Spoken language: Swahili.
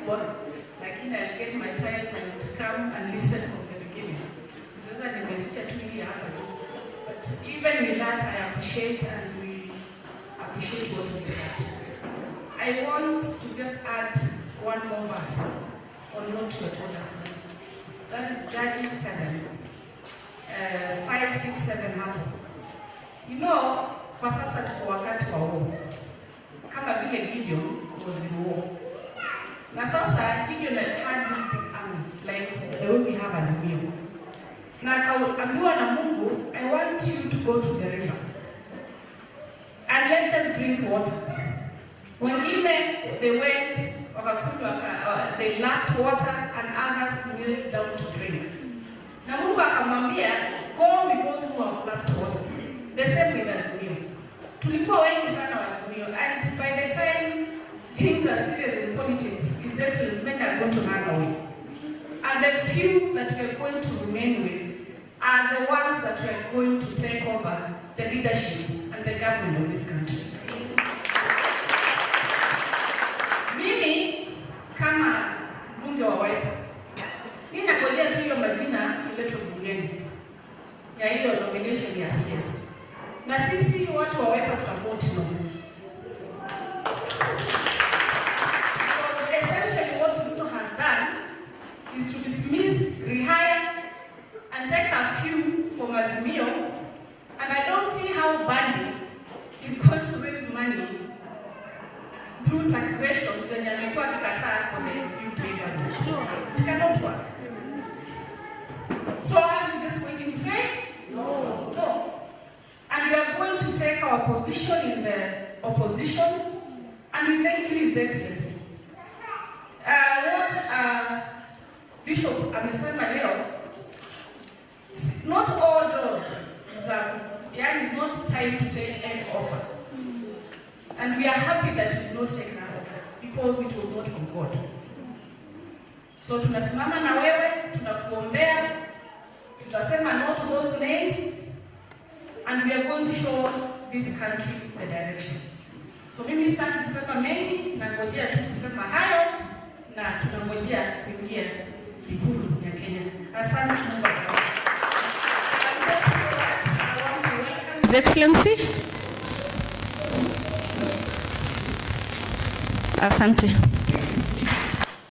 kubwa, lakini I'll get my time and come and listen from the beginning. Sasa nimesikia tu hii hapa tu. But even with that, I appreciate and we appreciate what we had. I want to just add one more verse on what you told us today. That is Judges 7, 5, 6, 7 hapo. You know, kwa sasa tuko wakati wa war. Kama vile Gideon was in war. Na sasa Gideon had this big army, like the way we have Azimio. Na akaambiwa na Mungu, I want you to go to the river and let them drink water. Wengine, they went, they lapped water and others kneeled down to drink. Na Mungu akamwambia, go with those who have lapped water. The same with Azimio. Tulikuwa wengi sana wa Azimio, and by the time things are serious in politics, His Excellency, men are going to run away. And the few that we are going to remain with are the ones that we are going to take over the leadership and the government of this country. Mimi kama bunge wa Wiper, mimi nakojea tu hiyo majina iletwe bungeni ya hiyo nomination ya CS. Na sisi watu wa Wiper tutavote no. Because essentially what Ruto has done is to dismiss, rehire, and take a few from Azimio, and I don't see how Bandi is going to raise money through taxation zenye amekuwa akikataa for the UK government. So it cannot work. So as we just waiting to say, no. No. And we are going to take our position in the opposition, and we thank you, His Excellency. What Bishop amesema leo, not all doors is not time to take any offer. And we are happy that you did not take that offer because it was not from God. So tunasimama na wewe, tunakuombea, tutasema no to those names, and we are going to show this country the direction. So mimi sitaki kusema mengi, na ngojea tu kusema hayo, na tunangojea kuingia Ikulu ya Kenya. Asante Mungu. His Excellency. Asante.